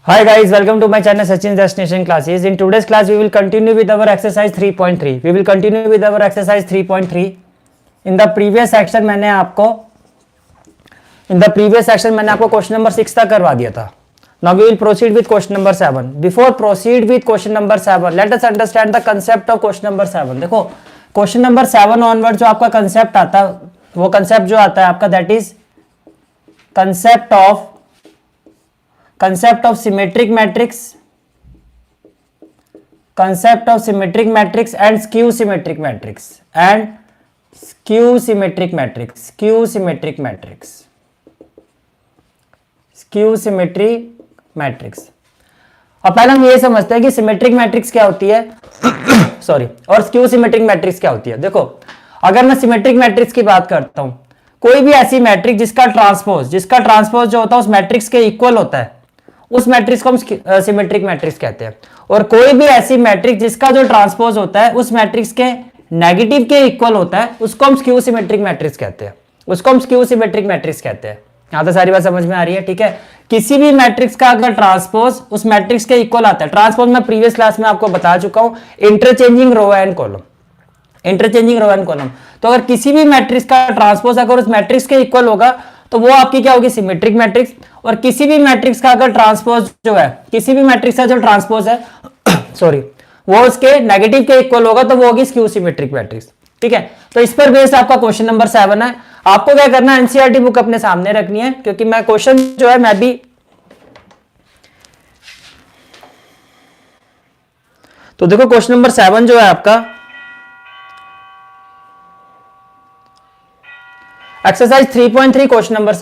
Hi guys, welcome to my channel Sachin's Destination Classes. In today's class, we will continue with our exercise 3.3. We will continue with our exercise 3.3. In the previous section मैंने आपको question number 6 तक करवा दिया था. Now we will proceed with question number 7. Before proceed with question number 7, let us understand the concept of question number 7. देखो question number 7 onward जो आपका concept आता है, वो कंसेप्ट जो आता है आपका that is concept of symmetric matrix and skew symmetric matrix. अब पहले हम ये समझते हैं कि सिमेट्रिक मैट्रिक्स क्या होती है सॉरी और स्क्यू सिमेट्रिक मैट्रिक्स क्या होती है. देखो अगर मैं सिमेट्रिक मैट्रिक्स की बात करता हूं, कोई भी ऐसी मैट्रिक्स जिसका ट्रांसपोज जो होता है उस मैट्रिक्स के इक्वल होता है, उस मैट्रिक्स को हम सिमेट्रिक मैट्रिक्स कहते हैं. और कोई भी ऐसी मैट्रिक्स जिसका जो ट्रांसपोज होता है उस मैट्रिक्स के नेगेटिव के इक्वल होता है, उसको हम स्क्यू सिमेट्रिक मैट्रिक्स कहते हैं. यहां तो सारी बात समझ में आ रही है. ठीक है, किसी भी मैट्रिक्स का अगर ट्रांसपोज उस मैट्रिक्स के इक्वल आता है, ट्रांसपोज मैं प्रीवियस क्लास में आपको बता चुका हूं, इंटरचेंजिंग रो एंड कॉलम. तो अगर किसी भी मैट्रिक्स का ट्रांसपोज अगर उस मैट्रिक्स के इक्वल होगा तो वो आपकी क्या होगी, सिमेट्रिक मैट्रिक्स. और किसी भी मैट्रिक्स का अगर ट्रांसपोज है सॉरी वो उसके नेगेटिव के इक्वल होगा तो वो होगी स्क्यू सिमेट्रिक मैट्रिक्स. ठीक है, तो इस पर बेस्ड आपका क्वेश्चन नंबर 7 है. आपको क्या करना है, एनसीईआरटी बुक अपने सामने रखनी है, क्योंकि मैं क्वेश्चन जो है मैं भी तो देखो क्वेश्चन नंबर 7 जो है आपका एक्सरसाइज 3.3 क्वेश्चन नंबर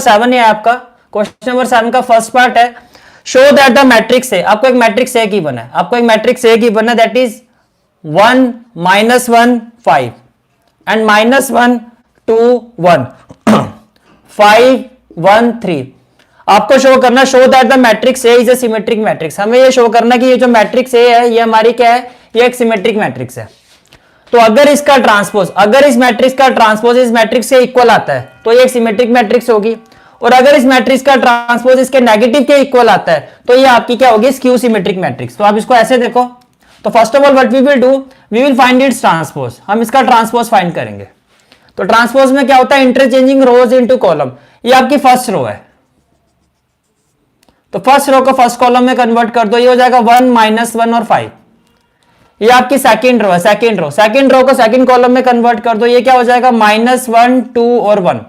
7 है आपका. क्वेश्चन नंबर 7 का फर्स्ट पार्ट है, शो दैट द मैट्रिक्स है. आपको एक मैट्रिक्स ए गिवन है, दैट इज 1 -1 5 एंड -1 2 1 5 1 3. आपको शो करना, show that the matrix A is a symmetric matrix. हमें ये शो करना कि ये जो मैट्रिक्स ए है ये हमारी क्या है, ये एक सिमेट्रिक मैट्रिक्स है. तो अगर इस मैट्रिक्स का ट्रांसपोज इस मैट्रिक्स के इक्वल आता है तो ये एक सिमेट्रिक मैट्रिक्स होगी. और अगर इस मैट्रिक्स का ट्रांसपोज इसके नेगेटिव के इक्वल आता है तो ये आपकी क्या होगी, स्क्यू सिमेट्रिक मैट्रिक्स. तो आप इसको ऐसे देखो. तो first of all what we will do, we will find its transpose. हम इसका ट्रांसपोज फाइंड करेंगे. तो ट्रांसपोज में क्या होता है, इंटरचेंजिंग रोज इनटू कॉलम. ये आपकी फर्स्ट रो है, तो फर्स्ट रो को फर्स्ट कॉलम में कन्वर्ट कर दो, ये हो जाएगा 1 -1 और 5. ये आपकी सेकंड रो है, सेकंड रो को सेकंड कॉलम में कन्वर्ट कर दो, ये क्या हो जाएगा -1 2 और 1.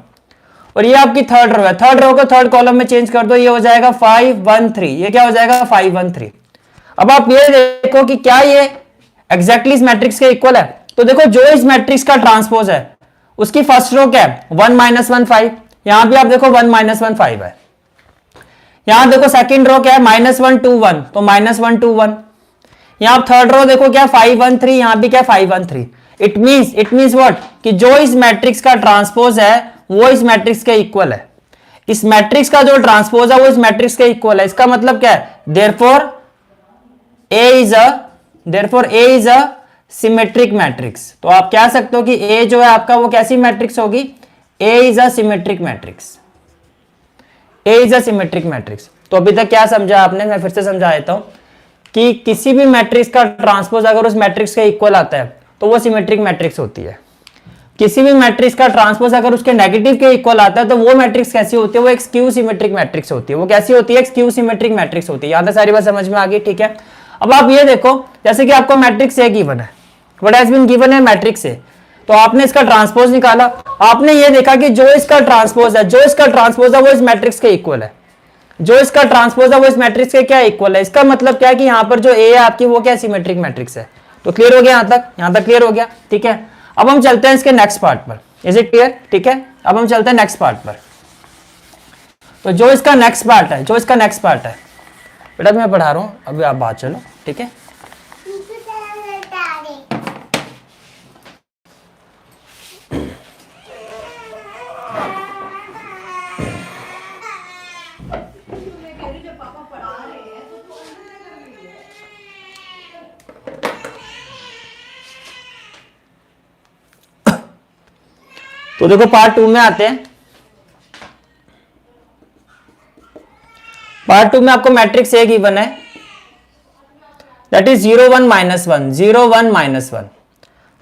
और ये आपकी थर्ड रो है, थर्ड रो को थर्ड कॉलम में चेंज कर दो, ये हो जाएगा 5 1 3. ये क्या हो जाएगा 5 1 3. अब आप ये देखो कि क्या ये एग्जैक्टली इस मैट्रिक्स के इक्वल है. तो देखो जो इस मैट्रिक्स का ट्रांसपोज है उसकी फर्स्ट रो क्या है, 1 -1 5. यहां भी आप देखो 1 -1 5 है. यहां देखो सेकंड रो क्या है, -1 2 1, तो -1 2 1. यहां थर्ड रो देखो क्या 5 1 3, यहां भी क्या 5 1 3. इट मींस व्हाट, कि जो इस मैट्रिक्स का ट्रांसपोज है वो इस मैट्रिक्स के इक्वल है. इस मैट्रिक्स का जो ट्रांसपोज है वो इस मैट्रिक्स के इक्वल है. इसका मतलब क्या है, therefore A is a symmetric matrix. तो आप कह सकते हो कि ए जो है आपका वो कैसी मैट्रिक्स होगी, ए इज अ सिमेट्रिक मैट्रिक्स. तो अभी तक क्या समझा आपने, मैं फिर से समझा देता हूं कि किसी भी मैट्रिक्स का ट्रांसपोज अगर उस मैट्रिक्स के इक्वल आता है तो वो सिमेट्रिक मैट्रिक्स होती है. किसी भी मैट्रिक्स का ट्रांसपोज अगर उसके नेगेटिव के इक्वल आता है तो वो मैट्रिक्स कैसी होती है, वो एक स्क्यू सिमेट्रिक मैट्रिक्स होती है. वो कैसी होती है, एक स्क्यू सिमेट्रिक मैट्रिक्स होती है. यहां तक सारी बात समझ में आ गई. ठीक है, अब आप ये देखो, जैसे कि आपको मैट्रिक्स ए गिवन है, व्हाट हैज बीन गिवन है मैट्रिक्स ए. तो आपने इसका ट्रांसपोज निकाला, आपने ये देखा कि जो इसका ट्रांसपोज है वो इस मैट्रिक्स के इक्वल है. जो इसका ट्रांसपोज है वो इस मैट्रिक्स के क्या इक्वल है. इसका मतलब क्या है कि यहां पर जो ए है आपकी वो क्या सिमेट्रिक मैट्रिक्स है. तो क्लियर हो गया, यहां तक क्लियर हो गया. ठीक है, अब हम चलते हैं इसके नेक्स्ट पार्ट पर. Is it clear? ठीक है, अब हम चलते हैं नेक्स्ट पार्ट पर. तो जो इसका नेक्स्ट पार्ट है बेटा मैं पढ़ा रहा हूं, अभी आप बात चलो. ठीक है, तो देखो पार्ट 2 में आते हैं. पार्ट 2 में आपको मैट्रिक्स ए गिवन है, दैट इज 0 1 -1 0 1 -1,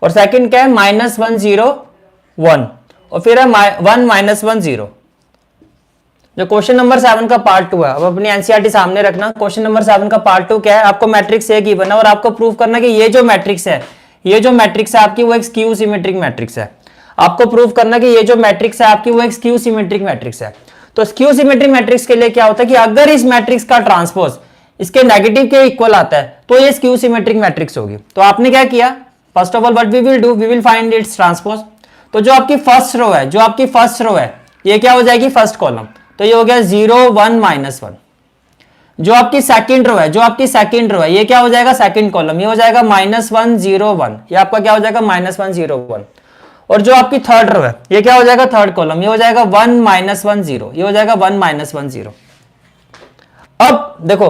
और सेकंड क्या है -1 0 1, और फिर है 1 -1 0। जो क्वेश्चन नंबर 7 का पार्ट 2 है, अब अपनी एनसीईआरटी सामने रखना। क्वेश्चन नंबर 7 का पार्ट 2 क्या है, आपको मैट्रिक्स ए गिवन है और आपको प्रूव करना कि ये जो मैट्रिक्स है, ये जो मैट्रिक्स है आपकी वो एक स्क्यू सिमेट्रिक मैट्रिक्स है। आपको प्रूव करना कि ये जो मैट्रिक्स है आपकी वो एक स्क्यू सिमेट्रिक मैट्रिक्स है। तो स्क्यू सिमेट्रिक मैट्रिक्स के लिए क्या होता है कि अगर इस मैट्रिक्स का ट्रांसपोज इसके नेगेटिव के इक्वल आता है तो ये स्क्यू सिमेट्रिक मैट्रिक्स होगी। तो आपने क्या किया, first of all what we will do, we will find its transpose. तो जो आपकी फर्स्ट रो है, जो आपकी फर्स्ट रो है, ये क्या हो जाएगी फर्स्ट कॉलम, तो ये हो गया 0 1 -1। जो आपकी सेकंड रो है, जो आपकी सेकंड रो है, ये क्या हो जाएगा सेकंड कॉलम, ये हो जाएगा -1 0 1, ये आपका क्या हो जाएगा -1 0 1। और जो आपकी थर्ड रो है, ये क्या हो जाएगा थर्ड कॉलम, ये हो जाएगा 1 -1 0, ये हो जाएगा 1 -1 0। अब देखो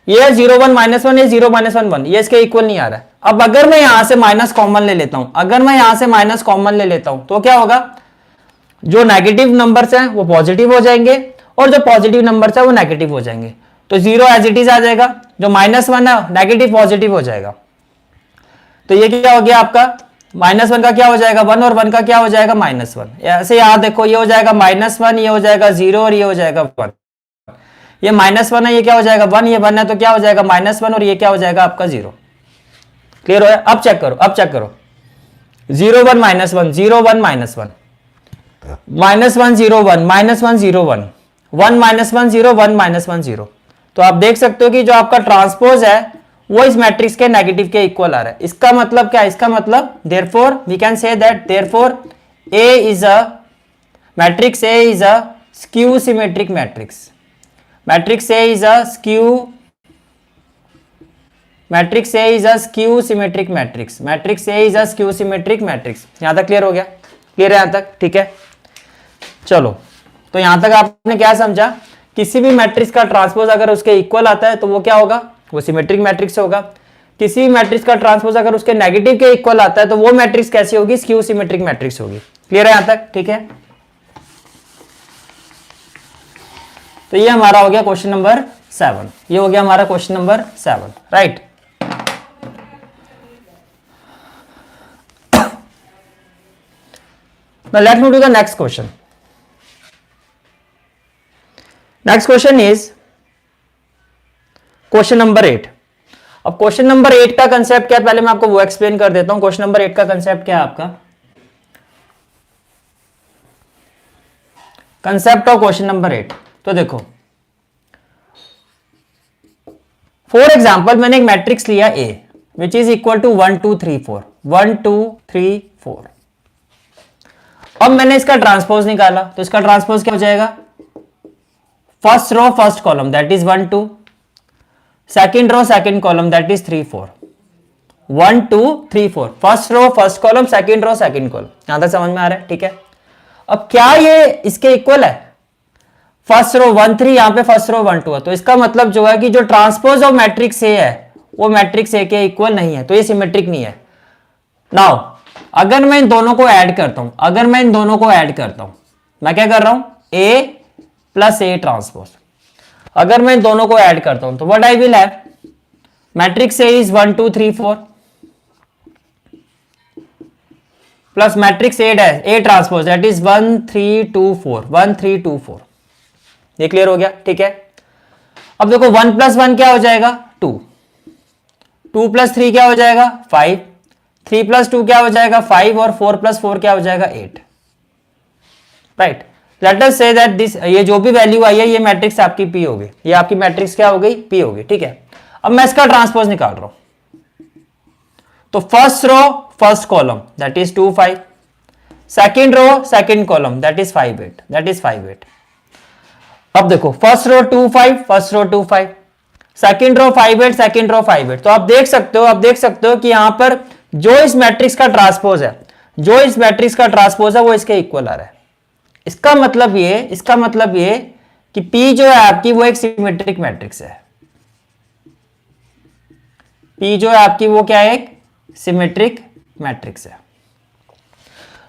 ये 0 1 -1, ये 0 -1 1, ये इसके इक्वल नहीं आ रहा है। अब अगर मैं यहां से माइनस कॉमन ले लेता हूं, अगर मैं यहां से माइनस कॉमन ले लेता हूं तो क्या होगा, जो नेगेटिव नंबर्स हैं वो पॉजिटिव हो जाएंगे और जो पॉजिटिव नंबर्स है वो नेगेटिव हो जाएंगे। तो 0 एज इट इज आ जाएगा, जो -1 है नेगेटिव पॉजिटिव हो जाएगा। तो ये क्या हो गया आपका, -1 का क्या हो जाएगा 1 और 1 का क्या हो जाएगा -1। ऐसे याद देखो, ये हो जाएगा -1, ये हो जाएगा 0 और ये हो जाएगा 1। ये -1 है, ये क्या हो जाएगा 1, ये 1 है तो क्या हो जाएगा -1 और ये क्या हो जाएगा आपका 0। क्लियर हो गया? अब चेक करो, अब चेक करो, 0 1 -1 0 1 -1 -1 0 1 -1 0 1 1 -1 0 1 -1 0। तो आप देख सकते हो कि जो आपका ट्रांसपोज है वो इस मैट्रिक्स के नेगेटिव के इक्वल आ रहा है। इसका मतलब क्या है, इसका मतलब therefore we can say that therefore A is a matrix, A is a skew symmetric matrix, matrix A is a skew, matrix A is a skew symmetric matrix, matrix A is a skew symmetric matrix. यहां तक clear हो गया? Clear है यहां तक? ठीक है, चलो। तो यहां तक आपने क्या समझा, किसी भी मैट्रिक्स का ट्रांसपोज अगर उसके इक्वल आता है तो वो क्या होगा, वो सिमेट्रिक मैट्रिक्स होगा। किसी भी मैट्रिक्स का ट्रांसपोज अगर उसके नेगेटिव के इक्वल आता है तो वो मैट्रिक्स कैसी होगी, स्क्यू सिमेट्रिक मैट्रिक्स होगी। क्लियर है यहां तक? ठीक है, तो ये हमारा हो गया क्वेश्चन नंबर 7, ये हो गया हमारा question number 7, right. Now let me do the next question. Next question is question number 8। अब क्वेश्चन नंबर 8 का कंसेप्ट क्या है, पहले मैं आपको वो एक्सप्लेन कर देता हूं। क्वेश्चन नंबर 8 का कंसेप्ट क्या है आपका, कंसेप्ट ऑफ क्वेश्चन नंबर 8। तो देखो फॉर एग्जांपल मैंने एक मैट्रिक्स लिया A which is equal to 1 2 3 4 1 2 3 4। अब मैंने इसका ट्रांसपोज निकाला, तो इसका ट्रांसपोज क्या हो जाएगा, first row first column that is 1 2, second row second column that is 3 4, 1 2 3 4, first row first column second row second column. यहां तक समझ में आ रहा है? ठीक है। अब क्या ये इसके इक्वल है, फर्स्ट रो 1 3, यहां पे फर्स्ट रो 1 2 है, तो इसका मतलब जो है कि जो ट्रांसपोज ऑफ मैट्रिक्स ए है वो मैट्रिक्स ए के इक्वल नहीं है, तो ये सिमेट्रिक नहीं है। नाउ अगर मैं इन दोनों को ऐड करता हूं, अगर मैं इन दोनों को ऐड करता हूं, मैं क्या कर रहा हूं, A प्लस A ट्रांसपोज, अगर मैं इन दोनों को ऐड करता हूं तो what I will have, matrix A is 1 2 3 4 plus matrix A transpose that is 1 3 2 4 1 3 2 4। ये क्लियर हो गया? ठीक है। अब देखो 1 प्लस 1 क्या हो जाएगा 2, 2 प्लस 3 क्या हो जाएगा 5, 3 प्लस 2 क्या हो जाएगा 5 और 4 प्लस 4 क्या हो जाएगा 8, right. Let us say that this, ये जो भी वैल्यू आई है ये मैट्रिक्स आपकी P हो गई, ये आपकी मैट्रिक्स क्या हो गई P हो गई, ठीक है। अब मैं इसका ट्रांसपोज निकाल रहा हूं, तो first row first column that is 2 5, second row second column that is 5 8, that is 5 8। अब देखो first row 2 5, first row 2 5, second row 5 8, second row 5 8। तो आप देख सकते हो कि यहां पर जो इस मैट्रिक्स का ट्रांसपोज है, जो इस मैट्रिक्स का ट्रांसपोज है वो इसके इक्वल आ रहा है। इसका मतलब ये कि P जो है आपकी वो एक सिमेट्रिक मैट्रिक्स है, P जो है आपकी वो क्या है, एक सिमेट्रिक मैट्रिक्स है।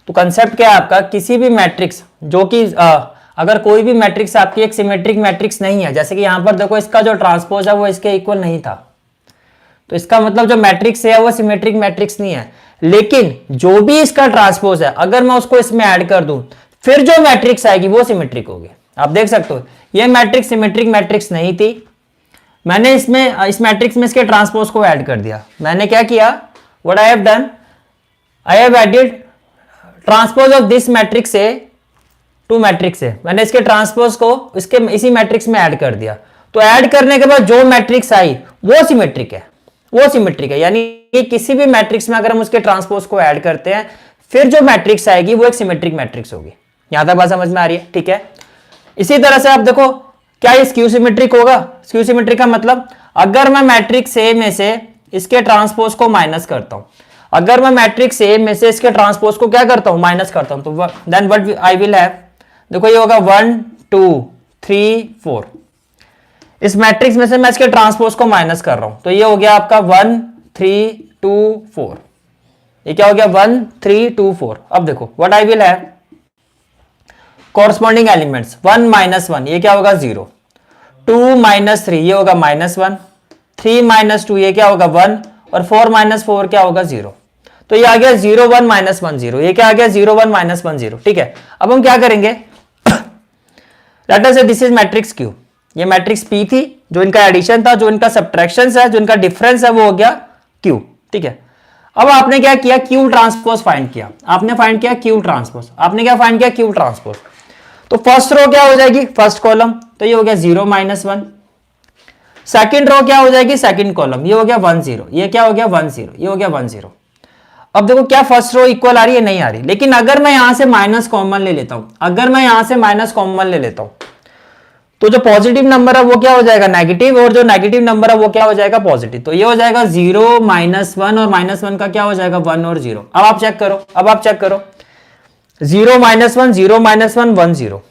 तो कंसेप्ट क्या है आपका, किसी भी मैट्रिक्स जो कि अगर कोई भी मैट्रिक्स आपकी एक सिमेट्रिक मैट्रिक्स नहीं है, जैसे कि यहां पर देखो इसका जो ट्रांसपोज है वो इसके इक्वल नहीं था, तो इसका मतलब जो मैट्रिक्स है वो सिमेट्रिक मैट्रिक्स नहीं है। लेकिन जो भी इसका ट्रांसपोज है अगर मैं उसको इसमें ऐड कर दूं फिर जो मैट्रिक्स आएगी वो सिमेट्रिक होगी। आप देख सकते हो ये मैट्रिक्स सिमेट्रिक मैट्रिक्स नहीं थी, मैंने इसमें इस मैट्रिक्स में इसके ट्रांसपोज को ऐड कर दिया। मैंने क्या किया, what I have done, I have added transpose of this matrix A to matrix A, मैंने इसके ट्रांसपोज को इसके इसी मैट्रिक्स में ऐड कर दिया। तो ऐड करने के बाद जो मैट्रिक्स आई वो सिमेट्रिक है, वो सिमेट्रिक है। यानी कि किसी भी मैट्रिक्स में अगर हम उसके ट्रांसपोज को ऐड करते हैं फिर जो मैट्रिक्स आएगी वो एक सिमेट्रिक मैट्रिक्स होगी। यहां तक बात समझ में आ रही है? ठीक है। इसी तरह से आप देखो क्या ये स्क्यू सिमेट्रिक होगा? स्क्यू सिमेट्रिक का मतलब अगर मैं मैट्रिक्स ए में से इसके ट्रांसपोज को माइनस करता हूं, अगर मैं मैट्रिक्स ए में से इसके ट्रांसपोज को क्या करता हूं, माइनस करता हूं, तो then what I will have, देखो ये होगा 1 2 3 4। इस मैट्रिक्स में से मैं इसके ट्रांसपोज को माइनस कर रहा हूं, तो ये हो गया आपका 1 3 2 4। ये क्या हो गया 1 3 2 4। अब देखो what I will have, corresponding elements 1 minus 1 ये क्या होगा 0, 2 माइनस 3 ये होगा -1, 3 माइनस 2 ये क्या होगा 1 और 4 माइनस 4 क्या होगा 0। तो ये आ गया 0 1 माइनस 1 0, ये क्या आ गया 0 1 माइनस 1 0। ठीक है। अब हम क्या करेंगे, लेट अस से दिस इज मैट्रिक्स क्यू, ये मैट्रिक्स पी थी, जो इनका एडिशन था, जो इनका सब्ट्रैक्शन है, जो इनका डिफरेंस है वो हो गया क्यू। ठीक है। अब आपने क्या किया, क्यू ट्रांसपोज फाइंड किया, आपने फाइंड किया क्यू ट्रांसपोज, आपने क्या फाइंड किया क्यू ट्रांसपोज। तो फर्स्ट रो क्या हो जाएगी, फर्स्ट कॉलम, तो ये हो गया 0 -1। सेकंड रो क्या हो जाएगी, सेकंड कॉलम, ये हो गया 1 0, ये क्या हो गया 1 0, ये हो गया 1 0। अब देखो क्या फर्स्ट रो इक्वल आ रही है, नहीं आ रही। लेकिन अगर मैं यहां से माइनस कॉमन ले लेता हूं, अगर मैं यहां से माइनस कॉमन ले लेता हूं तो जो पॉजिटिव नंबर है वो क्या हो जाएगा नेगेटिव, और जो नेगेटिव नंबर है वो क्या हो जाएगा पॉजिटिव। तो ये हो जाएगा 0 -1 और -1 का क्या हो जाएगा 1 और 0। अब आप चेक करो, अब आप चेक करो 0 -1 0 -1 1 0।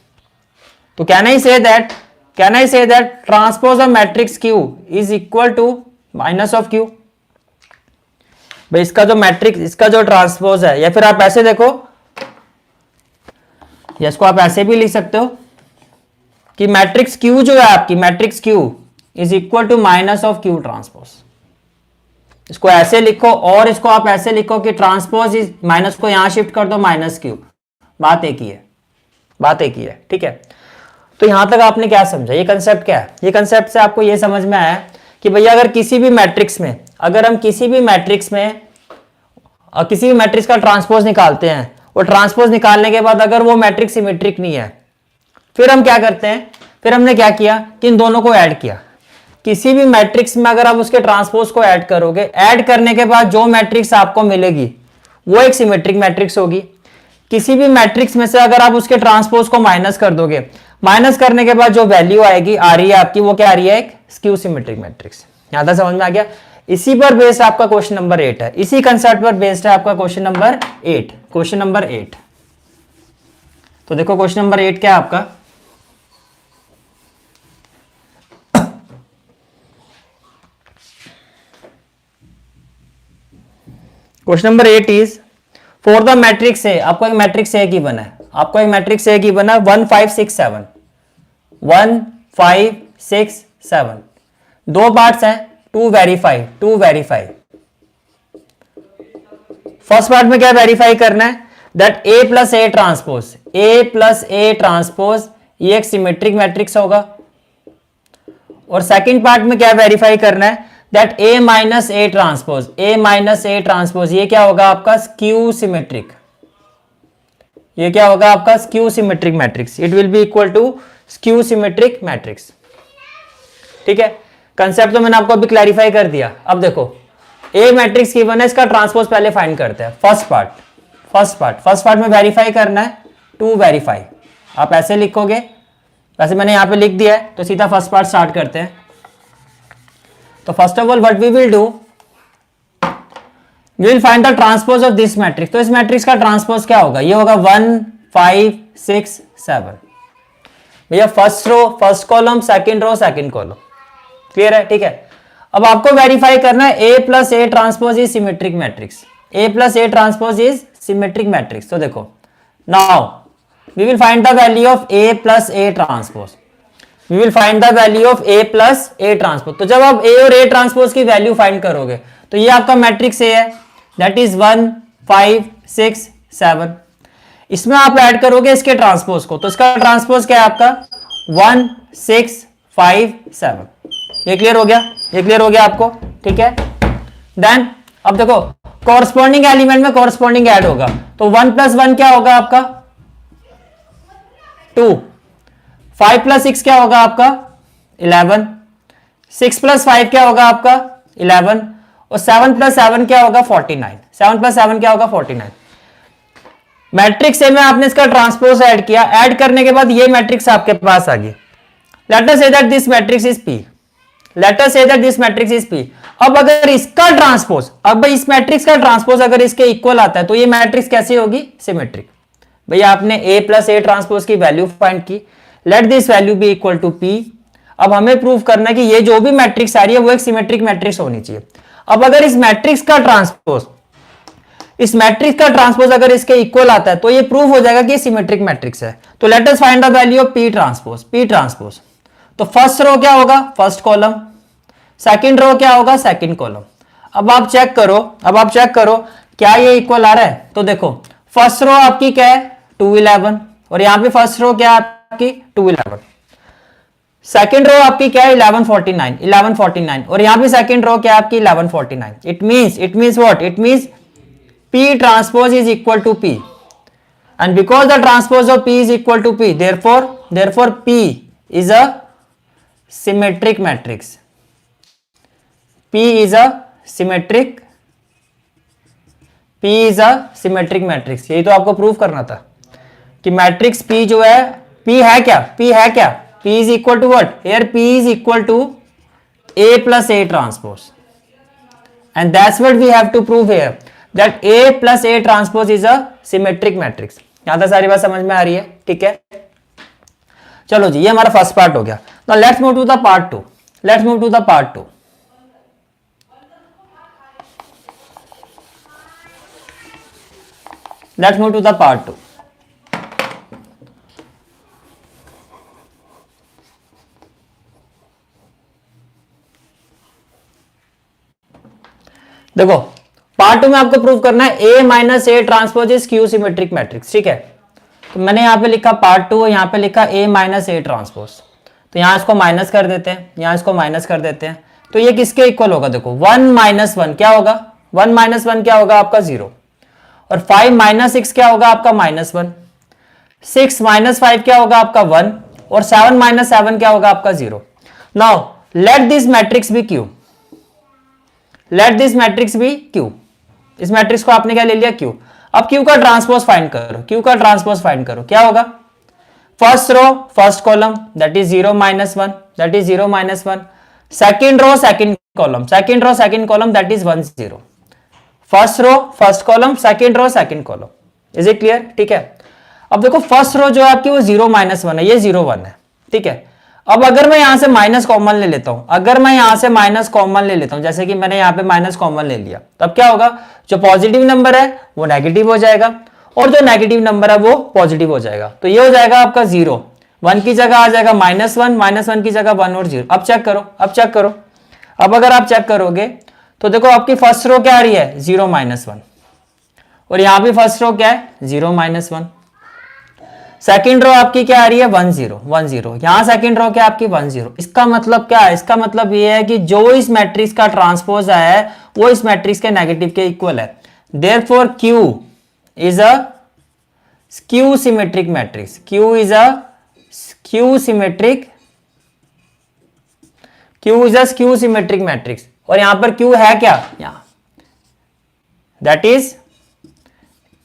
तो can I say that transpose of matrix Q is equal to minus of Q. भाई इसका जो मैट्रिक्स, इसका जो ट्रांसपोज है, या फिर आप ऐसे देखो, या इसको आप ऐसे भी लिख सकते हो कि मैट्रिक्स क्यू जो है आपकी, matrix Q is equal to minus of Q transpose. इसको ऐसे लिखो और इसको आप ऐसे लिखो कि ट्रांसपोज इज, माइनस को यहां शिफ्ट कर दो माइनस क्यू, बात एक ही है, बात एक ही है। ठीक है। तो यहां तक आपने क्या समझा, ये कंसेप्ट क्या है, ये कंसेप्ट से आपको ये समझ में आया कि भैया अगर किसी भी मैट्रिक्स में, अगर हम किसी भी मैट्रिक्स में किसी भी मैट्रिक्स का ट्रांसपोज निकालते हैं, और ट्रांसपोज निकालने के बाद अगर वो मैट्रिक्स सिमेट्रिक नहीं है, फिर हम क्या करते हैं, फिर हमने क्या किया कि इन दोनों को ऐड किया। किसी भी मैट्रिक्स में अगर आप उसके ट्रांसपोज को ऐड करोगे, ऐड करने के बाद जो मैट्रिक्स आपको मिलेगी वो एक सिमेट्रिक मैट्रिक्स होगी। किसी भी मैट्रिक्स में से अगर आप उसके ट्रांसपोज को माइनस कर दोगे, माइनस करने के बाद जो वैल्यू आएगी आ रही है आपकी, वो क्या आ रही है, एक स्क्यू सिमेट्रिक मैट्रिक्स। यहां तक समझ में आ गया? इसी पर बेस्ड आपका क्वेश्चन नंबर 8 है, इसी कंसेप्ट पर बेस्ड है आपका क्वेश्चन नंबर 8, क्वेश्चन नंबर 8। तो देखो क्वेश्चन नंबर 8 क्या है आपका, question number 8 is for the matrix A, आपको एक मैट्रिक्स ए गिवन है, आपको एक मैट्रिक्स ए गिवन है 1 5 6 7, 1 5 6 7, दो पार्ट्स हैं, टू वेरीफाई। फर्स्ट पार्ट में क्या वेरीफाई करना है, that A plus A transpose ये एक सिमेट्रिक मैट्रिक्स होगा। और सेकंड पार्ट में क्या वेरीफाई करना है, that A minus A transpose ये क्या होगा आपका स्क्यू सिमेट्रिक, ये क्या होगा आपका skew symmetric matrix, it will be equal to skew symmetric matrix. ठीक है। कंसेप्ट तो मैंने आपको अभी क्लैरिफाई कर दिया। अब देखो ए मैट्रिक्स गिवन है, इसका ट्रांसपोज पहले फाइंड करते हैं। फर्स्ट पार्ट में वेरीफाई करना है, टू वेरीफाई, आप ऐसे लिखोगे, वैसे मैंने यहां पे लिख दिया है, तो सीधा फर्स्ट पार्ट स्टार्ट करते हैं। तो first of all what we will do, we will find the transpose of this matrix. तो इस मैट्रिक्स का ट्रांसपोज क्या होगा, ये होगा 1 5 6 7। भैया first row first column, second row second column, clear है? ठीक है। अब आपको वेरीफाई करना है A plus A transpose is symmetric matrix, A plus A transpose is symmetric matrix. तो देखो now we will find the value of A plus A transpose. We will find the value of A plus A transpose. तो जब आप A और A transpose की value find करोगे तो ये आपका मैट्रिक्स A है, दैट इज 1 5 6 7. इसमें आप ऐड करोगे इसके ट्रांसपोज को, तो इसका ट्रांसपोज क्या है आपका 1 6 5 7. ये क्लियर हो गया, ये क्लियर हो गया आपको, ठीक है. देन अब देखो कॉरस्पॉन्डिंग एलिमेंट में कॉरस्पॉन्डिंग ऐड होगा, तो 1 प्लस 1 क्या होगा आपका 2, 5 प्लस 6 क्या होगा आपका 11, 6 प्लस 5 क्या होगा आपका 11, और 7 प्लस 7 क्या होगा 49. 7 प्लस 7 क्या होगा 49. मैट्रिक्स ए में आपने इसका ट्रांसपोज ऐड किया, ऐड करने के बाद ये मैट्रिक्स आपके पास आ गई. Let us say that this matrix is P. Let us say that this matrix is P. अब अगर इसका ट्रांसपोज, अब इस मैट्रिक्स का ट्रांसपोज अगर इसके इक्वल आता है तो ये मैट्रिक्स कैसी होगी सिमेट्रिक. भैया आपने ए प्लस ए ट्रांसपोज की वैल्यू फाइंड की, let this value be equal to P. अब हमें प्रूव करना है कि ये जो भी मैट्रिक्स आ रही है वो एक सिमेट्रिक मैट्रिक्स होनी चाहिए. अब अगर इस मैट्रिक्स का ट्रांसपोज, इस मैट्रिक्स का ट्रांसपोज अगर इसके इक्वल आता है तो ये प्रूव हो जाएगा कि ये सिमेट्रिक मैट्रिक्स है. तो let us find the value of P transpose. P transpose तो फर्स्ट रो क्या होगा फर्स्ट कॉलम, सेकंड रो क्या होगा सेकंड कॉलम. अब आप चेक करो, अब आप चेक करो क्या ये इक्वल आ रहा है. तो देखो फर्स्ट रो आपकी क्या है 2 11, और यहां पे फर्स्ट रो क्या है आपकी 2 11. सेकंड रो आपकी क्या है 11 49, 11 49, और यहां पे सेकंड रो क्या है आपकी 11 49. It means what, it means P transpose is equal to P, and because the transpose of P is equal to P, therefore P is a symmetric matrix. P is a symmetric matrix. यही तो आपको prove करना था कि matrix P जो है, P है क्या, P is equal to what? Here P is equal to A plus A transpose, and that's what we have to prove here, that A plus A transpose is a symmetric matrix. यहां तक सारी बात समझ में आ रही है, ठीक है. चलो जी, ये हमारा फर्स्ट पार्ट हो गया. Now let's move to the part 2. Let's move to the part 2. Let's move to the part 2. देखो पार्ट 2 में आपको प्रूव करना है A minus A transpose is Q symmetric matrix, ठीक है. तो मैंने यहां पे लिखा पार्ट 2 और यहां पे लिखा A माइनस ए ट्रांसपोज. तो यहां इसको माइनस कर देते हैं, यहां इसको माइनस कर देते हैं. तो ये किसके इक्वल होगा, देखो 1 माइनस 1 क्या होगा, 1 माइनस 1 क्या होगा आपका 0, और 5 माइनस 6 क्या होगा आपका -1, 6 माइनस 5 क्या होगा आपका 1, और 7 माइनस 7 क्या होगा आपका 0. Now let this matrix be Q. Let this matrix be Q. इस मैट्रिक्स को आपने क्या ले लिया क्यू. अब क्यू का ट्रांसपोज फाइंड करो, क्यू का ट्रांसपोज फाइंड करो. क्या होगा first row first column that is 0 minus 1, that is 0 minus 1. Second row second column, second row second column that is 1 0. First row first column, second row second column. Is it clear, ठीक है. अब देखो first रो जो है आपकी वो 0 minus 1 है, ये 0 1 है, ठीक है. अब अगर मैं यहां से माइनस कॉमन ले लेता हूं, अगर मैं यहां से माइनस कॉमन ले लेता हूं, जैसे कि मैंने यहां पे माइनस कॉमन ले लिया, तब क्या होगा, जो पॉजिटिव नंबर है वो नेगेटिव हो जाएगा और जो नेगेटिव नंबर है वो पॉजिटिव हो जाएगा. तो ये हो जाएगा आपका 0, 1 की जगह आ जाएगा -1, -1 की जगह 1 और 0. अब चेक करो, अब चेक करो. अब अगर आप चेक करोगे तो देखो आपकी फर्स्ट रो क्या आ रही है 0 माइनस 1, और यहां पे फर्स्ट रो क्या है 0 माइनस 1. सेकंड रो आपकी क्या आ रही है 1 0 1 0. यहां सेकंड रो क्या आपकी 1 0. इसका मतलब क्या है, इसका मतलब ये है कि जो इस मैट्रिक्स का ट्रांसपोज आया है वो इस मैट्रिक्स के नेगेटिव के इक्वल है. Therefore Q is a skew symmetric matrix. Q is a skew symmetric matrix. और यहां पर Q है क्या, यहां that is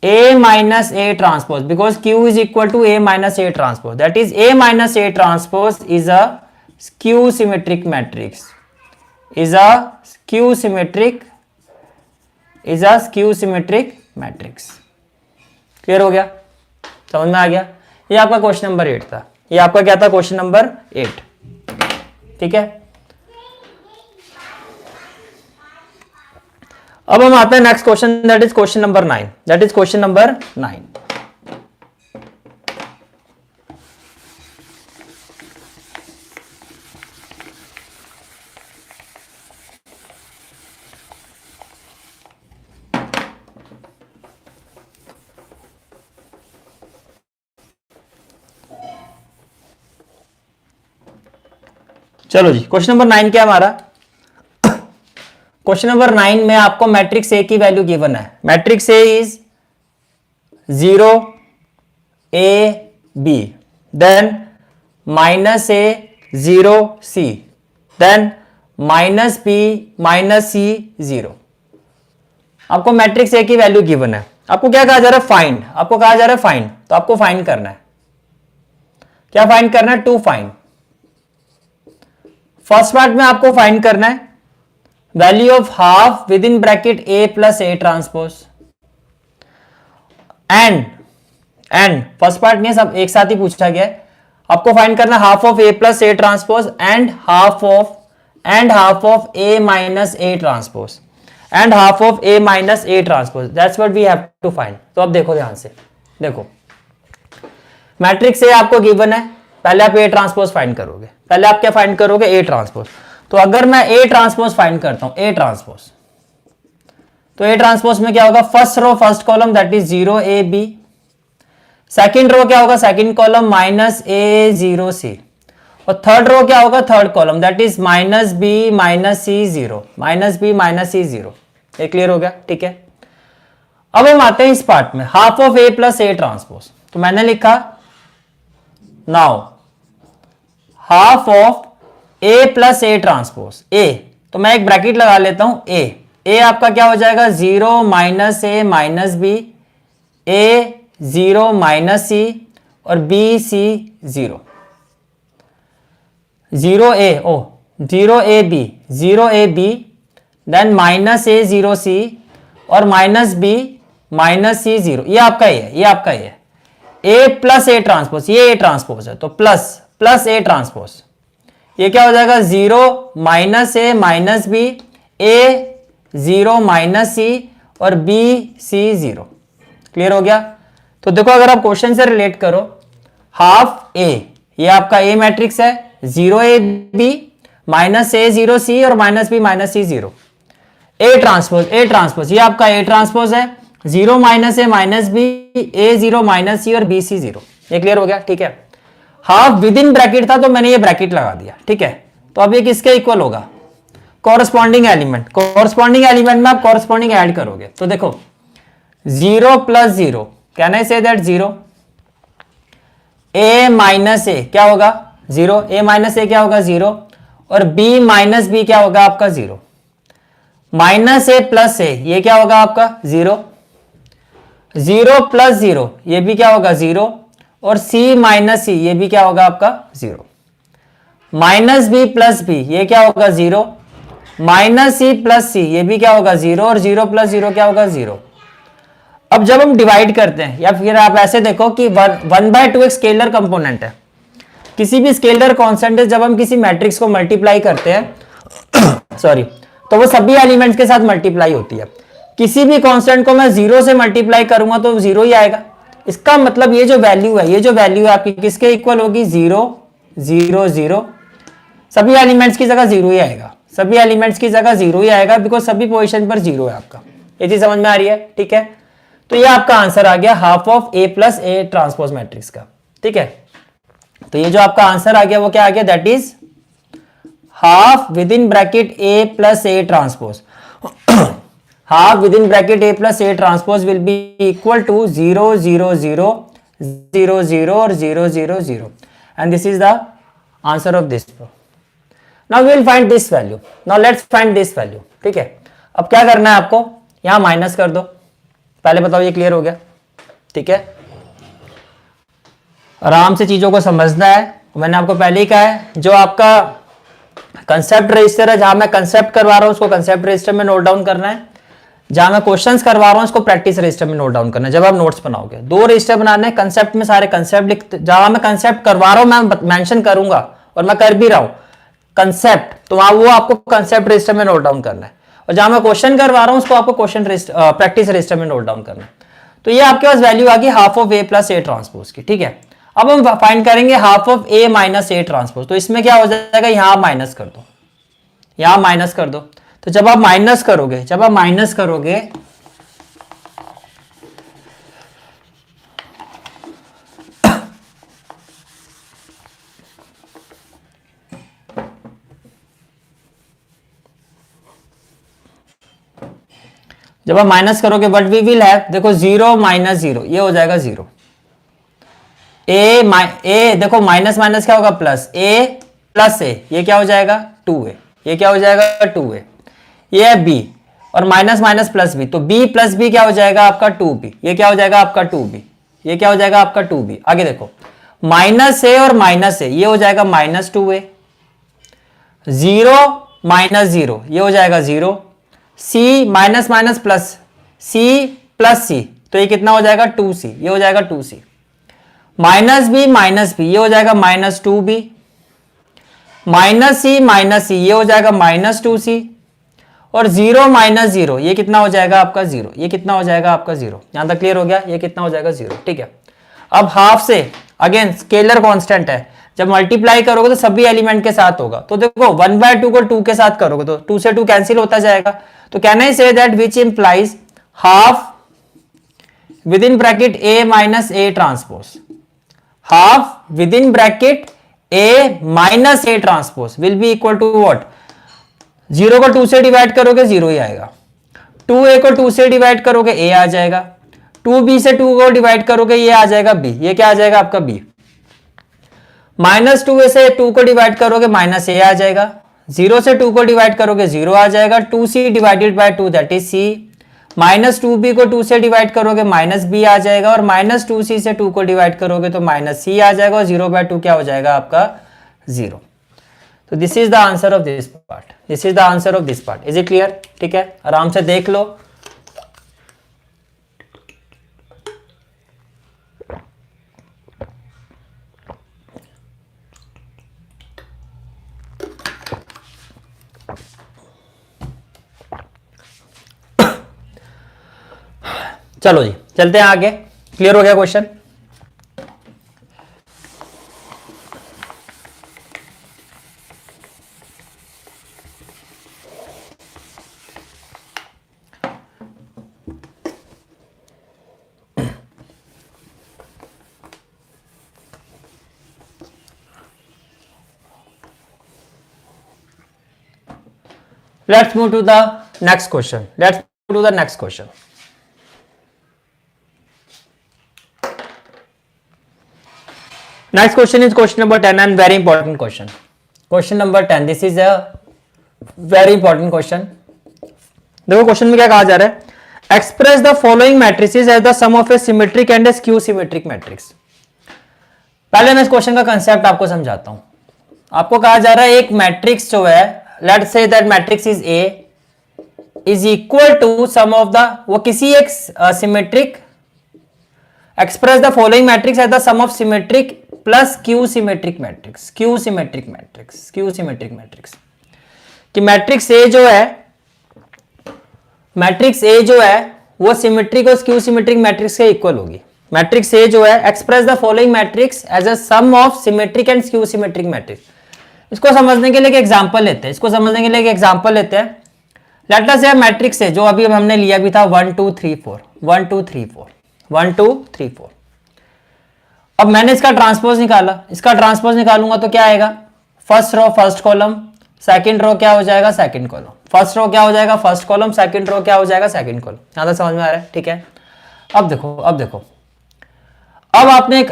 A minus A transpose, because Q is equal to A minus A transpose. That is A minus A transpose is a skew symmetric matrix. Is a skew symmetric matrix. Clear हो गया, समझ में आ गया. ये आपका question number 8 था. ये आपका क्या था, क्वेश्चन नंबर 8, ठीक है. अब हम आते हैं next question, that is question number 9. That is question number 9. चलो जी, क्वेश्चन नंबर 9 क्या है हमारा? क्वेश्चन नंबर 9 में आपको मैट्रिक्स ए की वैल्यू गिवन है। Matrix A is 0 A B, then minus A 0 C, then minus B minus C 0। आपको matrix A की वैल्यू गिवन है, आपको क्या कहा जा रहा है? फाइंड। आपको कहा जा रहा है फाइंड, तो आपको फाइंड करना है। क्या फाइंड करना है? To find. फर्स्ट पार्ट में आपको फाइंड करना है value of half within bracket A plus A transpose and first part नहीं है, सब एक साथ ही पूछा गया है। आपको फाइंड करना half of A plus A transpose and half of A minus A transpose and half of A minus A transpose, that's what we have to find. तो अब देखो ध्यान से, देखो मैट्रिक्स ए आपको गिवन है, पहले आप ए ट्रांसपोज फाइंड करोगे। पहले आप क्या फाइंड करोगे? A transpose. तो अगर मैं ए ट्रांसपोज फाइंड करता हूं, ए ट्रांसपोज, तो ए ट्रांसपोज में क्या होगा? First row first column that is 0 A B, second row क्या होगा? Second column minus A 0 C, और थर्ड रो क्या होगा? Third column that is minus B minus C 0, minus B minus C 0। ये clear हो गया? ठीक है। अब हम आते हैं इस पार्ट में, half of A plus A transpose. तो मैंने लिखा now half of A plus A transpose A, तो मैं एक ब्रैकेट लगा लेता हूं ए आपका क्या हो जाएगा? 0 minus A minus B, A 0 minus C और B C 0, 0 A B 0 A B, then minus A 0 C और माइनस बी माइनस सी 0। ये आपका ए है, ये आपका ए है। ए प्लस ए ट्रांसपोज, ये ए ट्रांसपोज है, तो प्लस ए ट्रांसपोज, ये क्या हो जाएगा? 0 minus A minus B, A 0 minus C और बी सी 0। क्लियर हो गया? तो देखो अगर आप क्वेश्चन से रिलेट करो, हाफ ए, ये आपका ए मैट्रिक्स है, 0 A B minus A 0 C और minus B minus C 0। A transpose ये आपका ए ट्रांसपोज है, 0 minus A minus B, A 0 minus C और बी सी 0। ये क्लियर हो गया? ठीक है। हाफ विद इन ब्रैकेट था तो मैंने ये ब्रैकेट लगा दिया। ठीक है, तो अब ये किसके इक्वल होगा? Corresponding element. कॉरस्पॉन्डिंग एलिमेंट में आप कॉरस्पॉन्डिंग ऐड करोगे, तो देखो 0 plus 0, can I say that 0, A minus ए क्या होगा? 0, ए माइनस ए क्या होगा? 0, और बी माइनस बी क्या होगा आपका? 0, माइनस ए प्लस ए ये क्या होगा आपका? 0, 0 प्लस 0 ये भी क्या होगा? 0, और c माइनस सी ये भी क्या होगा आपका? 0, माइनस बी प्लस बी ये क्या होगा? 0, माइनस सी प्लस सी ये भी क्या होगा? 0, और 0 प्लस 0 क्या होगा? 0। अब जब हम डिवाइड करते हैं, या फिर आप ऐसे देखो कि 1/2 एक स्केलर कंपोनेंट है, किसी भी स्केलर कांस्टेंट है, जब हम किसी मैट्रिक्स को मल्टीप्लाई करते हैं सॉरी, तो वो सभी एलिमेंट्स के साथ मल्टीप्लाई होती है। किसी भी कांस्टेंट को मैं 0 से मल्टीप्लाई करूंगा तो 0 ही आएगा। इसका मतलब ये जो वैल्यू है, ये जो वैल्यू है आपकी किसके इक्वल होगी? 0 0 0, सभी एलिमेंट्स की जगह 0 ही आएगा, सभी एलिमेंट्स की जगह 0 ही आएगा, बिकॉज सभी पोजीशन पर 0 है आपका। ये चीज समझ में आ रही है? ठीक है, तो ये आपका आंसर आ गया half of A plus A transpose matrix का। ठीक है, तो ये जो आपका आंसर आ गया वो क्या आ गया? That is half within bracket A plus A transpose, half within bracket a plus a transpose will be equal to 0 0 0 0 0 or 0 0 0, and this is the answer of this. Now we will find this value. Now let's find this value. ठीक है, अब क्या करना है आपको? यहां minus कर दो। पहले बताओ ये क्लियर हो गया? ठीक है, आराम से चीजों को समझना है। मैंने आपको पहले ही कहा है, जो आपका कंसेप्ट रजिस्टर है, जहां मैं कंसेप्ट करवा रहा हूं उसको कंसेप्ट रजिस्टर में नोट डाउन करना है, जहां मैं क्वेश्चंस करवा रहा हूं इसको प्रैक्टिस रजिस्टर में नोट डाउन करना है। जब आप नोट्स बनाओगे, 2 रजिस्टर बनाने हैं, कंसेप्ट में सारे कंसेप्ट लिखते, जहां मैं कंसेप्ट करवा रहा हूं मैं मेंशन करूंगा और मैं कर भी रहा हूं कंसेप्ट, तो वहां वो आपको कंसेप्ट रजिस्टर में नोट डाउन करना है, और जहां मैं क्वेश्चन करवा रहा हूं उसको आपको क्वेश्चन प्रैक्टिस रजिस्टर में नोट डाउन करना है। तो ये आपके पास वैल्यू आ गई half of A plus A transpose की। ठीक है, अब हम फाइंड करेंगे half of A minus A transpose. तो इसमें क्या हो जाएगा? यहां माइनस कर दो, यहां माइनस कर दो। तो जब आप माइनस करोगे जब आप माइनस करोगे बट वी विल हैव, देखो 0 माइनस 0 ये हो जाएगा 0। ए देखो माइनस माइनस क्या होगा प्लस, ए प्लस ए ये क्या हो जाएगा 2a, ये क्या हो जाएगा 2a। ये है b और माइनस माइनस प्लस b, तो b प्लस b क्या हो जाएगा आपका 2b, ये क्या हो जाएगा आपका 2b, ये क्या हो जाएगा आपका 2b। आगे देखो माइनस ए और माइनस ए ये हो जाएगा माइनस 2a, 0 माइनस 0 ये हो जाएगा 0, c minus minus plus, c plus c तो ये कितना हो जाएगा 2c, ये हो जाएगा 2c। माइनस बी ये हो जाएगा माइनस 2b, माइनस सी ये हो जाएगा माइनस 2c, और 0 माइनस 0 ये कितना हो जाएगा आपका 0, ये कितना हो जाएगा आपका 0। यहां तक क्लियर हो गया, ये कितना हो जाएगा 0। ठीक है, अब हाफ से अगेन स्केलर कांस्टेंट है, जब मल्टीप्लाई करोगे तो सभी एलिमेंट के साथ होगा। तो देखो 1/2 को 2 के साथ करोगे तो 2 से 2 कैंसिल होता जाएगा। तो can I say that which implies half within bracket A minus A transpose, half within bracket A minus A transpose will be equal to what, 0 को 2 से डिवाइड करोगे 0 ही आएगा, 2a को 2 से डिवाइड करोगे a आ जाएगा, 2b से 2 को डिवाइड करोगे ये आ जाएगा b, ये क्या आ जाएगा आपका b। माइनस 2a से 2 को डिवाइड करोगे माइनस a आ जाएगा, 0 से 2 को डिवाइड करोगे 0 आ जाएगा, 2c divided by 2 that is c, minus 2b को 2 से डिवाइड करोगे माइनस b आ जाएगा, और माइनस 2c से 2 को डिवाइड करोगे तो माइनस c आ जाएगा, और 0/2 क्या हो जाएगा आपका 0। तो this is the answer of this part, this is the answer of this part. Is it clear? ठीक है, आराम से देख लो। चलो जी चलते हैं आगे। क्लियर हो गया question? Let's move to the next question. Let's move to the next question. Next question is question number 10 and very important question. Question number 10. This is a very important question. देखो question में क्या कहा जा रहा है, express the following matrices as the sum of a symmetric and a skew symmetric matrix. पहले मैं इस क्वेश्चन का कंसेप्ट आपको समझाता हूं। आपको कहा जा रहा है एक मैट्रिक्स जो है, let's say that matrix is A is equal to sum of the, वो किसी एक symmetric, express the following matrix as the sum of symmetric plus skew symmetric matrix, skew symmetric matrix, skew symmetric matrix. कि matrix A जो है, matrix A जो है वो symmetric और स्क्यू सिमेट्रिक मैट्रिक्स के इक्वल होगी। मैट्रिक्स ए जो है express the following matrix as a sum of symmetric and skew symmetric matrix. इसको समझने के लिए एक एग्जांपल लेते हैं, इसको समझने के लिए एक एग्जांपल लेते हैं। लेट अस से मैट्रिक्स है जो अभी हमने लिया भी था 1 2 3 4 1 2 3 4 1 2 3 4। अब मैंने इसका ट्रांसपोज निकाला, इसका ट्रांसपोज निकालूंगा तो क्या आएगा, first row first column, second row क्या हो जाएगा सेकंड कॉलम, फर्स्ट रो क्या हो जाएगा फर्स्ट कॉलम, सेकंड रो क्या हो जाएगा सेकंड कॉलम। यहां तक समझ में आ रहा है? ठीक है, अब देखो अब आपने एक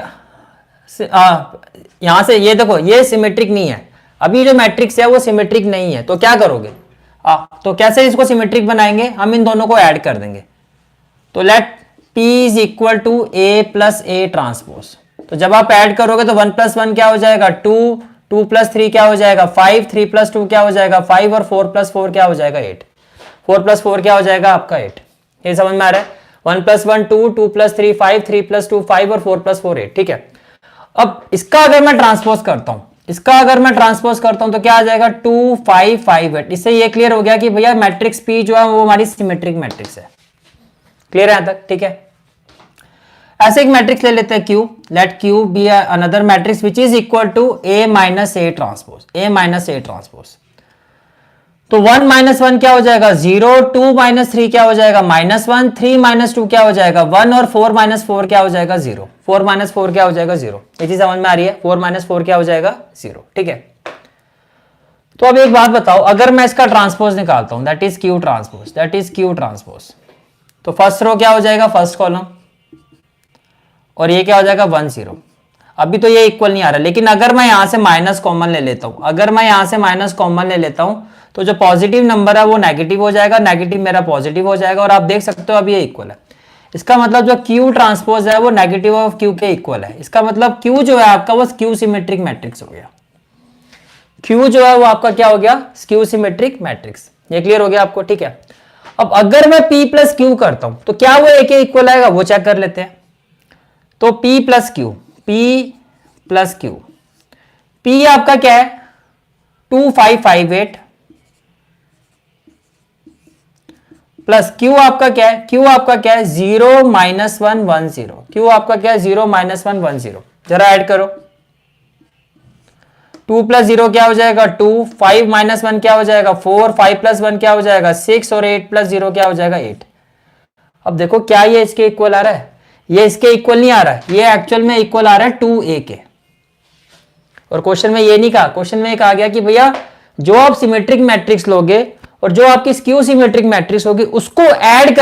यहां से ये देखो ये सिमेट्रिक नहीं है, अभी जो मैट्रिक्स है वो सिमेट्रिक नहीं है, तो क्या करोगे, तो कैसे इसको सिमेट्रिक बनाएंगे, हम इन दोनों को ऐड कर देंगे। तो let P is equal to A plus A transpose. तो जब आप ऐड करोगे तो 1 + 1 क्या हो जाएगा 2, 2 + 3 क्या हो जाएगा 5, 3 + 2 क्या हो जाएगा 5, और 4 + 4 क्या हो जाएगा 8, 4 + 4 क्या हो जाएगा आपका 8। ये समझ में आ रहा है? 1 + 1 2, 2 + 3 5, 3 + 2 5, और 4 + 4 8। ठीक है, अब इसका अगर मैं ट्रांसपोज करता हूं, इसका अगर मैं ट्रांसपोज करता हूं तो क्या आ जाएगा 2 5 5 8। इससे ये क्लियर हो गया कि भैया मैट्रिक्स P जो है वो हमारी सिमेट्रिक मैट्रिक्स है। क्लियर है यहां तक? ठीक है, ऐसे एक मैट्रिक्स ले लेते हैं Q, let Q be another matrix which is equal to A minus A transpose, A minus A transpose. तो 1 - 1 क्या हो जाएगा 0, 2 - 3 क्या हो जाएगा -1, 3 - 2 क्या हो जाएगा 1, और 4 - 4 क्या हो जाएगा 0, 4 - 4 क्या हो जाएगा 0। ये चीज समझ में आ रही है? 4 - 4 क्या हो जाएगा 0। ठीक है, तो अब एक बात बताओ, अगर मैं इसका ट्रांसपोज निकालता हूं that is Q transpose, that is Q transpose, तो फर्स्ट रो क्या हो जाएगा, फर्स्ट कॉलम, और ये क्या हो जाएगा 1 0। अभी तो ये इक्वल नहीं आ रहा, लेकिन अगर मैं यहां से माइनस कॉमन ले लेता हूं, अगर मैं यहां से माइनस कॉमन ले लेता हूं तो जो पॉजिटिव नंबर है वो नेगेटिव हो जाएगा, नेगेटिव मेरा पॉजिटिव हो जाएगा, और आप देख सकते हो अब ये इक्वल है। इसका मतलब जो क्यू ट्रांसपोज है वो नेगेटिव ऑफ क्यू के इक्वल है। इसका मतलब क्यू जो है आपका वो स्क्यू सिमेट्रिक मैट्रिक्स हो गया। क्यू जो है वो आपका क्या हो गया, स्क्यू सिमेट्रिक मैट्रिक्स। ये क्लियर हो गया आपको, ठीक है। अब अगर मैं p प्लस क्यू करता हूं तो क्या वो ए के इक्वल आएगा, वो चेक कर लेते हैं। तो p plus Q, p plus Q, p आपका क्या है 2558 प्लस q आपका क्या है, q आपका क्या है 0 -1 1 0, q आपका क्या है 0 -1 1 0। जरा ऐड करो, 2 प्लस 0 क्या हो जाएगा 2, 5 माइनस 1 क्या हो जाएगा 4, 5 प्लस 1 क्या हो जाएगा 6, और 8 प्लस 0 क्या हो जाएगा 8। अब देखो क्या ये इसके इक्वल आ रहा है, ये इसके इक्वल नहीं आ रहा है, ये एक्चुअल में इक्वल आ रहा है 2a के। और क्वेश्चन में ये नहीं कहा, क्वेश्चन में कहा गया कि भैया जो आप सिमेट्रिक मैट्रिक्स लोगे और जो आपकी स्क्यू सिमेट्रिक मैट्रिक्स होगी उसको ऐड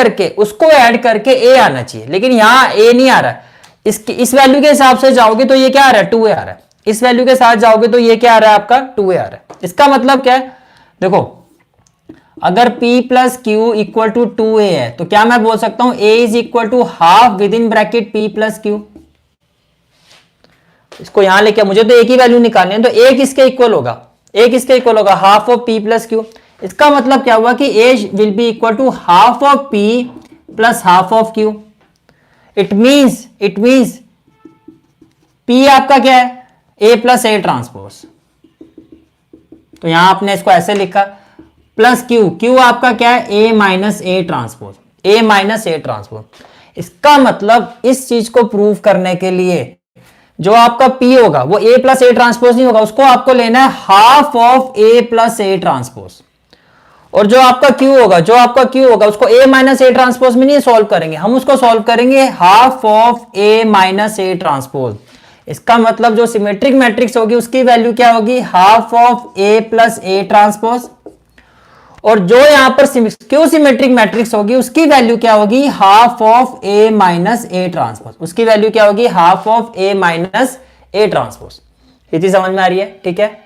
करके ए आना चाहिए, लेकिन यहां ए नहीं आ रहा है। इस वैल्यू के हिसाब से जाओगे तो ये क्या आ रहा है 2a आ रहा है, इस वैल्यू के साथ जाओगे तो ये क्या आ रहा है आपका 2a आ रहा है। इसका मतलब क्या है, देखो अगर p plus Q equal to 2a है तो क्या मैं बोल सकता हूं a is equal to half within bracket p plus Q. इसको यहां लेके मुझे तो एक ही वैल्यू निकालनी है, तो a किसके इक्वल होगा, a किसके इक्वल होगा half of p plus Q. इसका मतलब क्या हुआ कि a will be equal to half of p plus half of q। It means p आपका क्या है a प्लस ए ट्रांसपोज, तो यहां आपने इसको ऐसे लिखा, प्लस q आपका क्या है a minus A transpose, a minus A transpose. इसका मतलब इस चीज को प्रूव करने के लिए जो आपका p होगा वो a प्लस ए ट्रांसपोज नहीं होगा, उसको आपको लेना है half of a plus A transpose. और जो आपका q होगा उसको a माइनस ए ट्रांसपोज में नहीं सॉल्व करेंगे, हम उसको सॉल्व करेंगे half of a minus A transpose. इसका मतलब जो सिमेट्रिक मैट्रिक्स होगी उसकी वैल्यू क्या होगी half of a plus A transpose, और जो यहां पर स्क्यू सिमेट्रिक मैट्रिक्स होगी उसकी वैल्यू क्या होगी half of a minus A transpose, उसकी वैल्यू क्या होगी half of a minus A transpose. ये चीज समझ में आ रही है, ठीक है।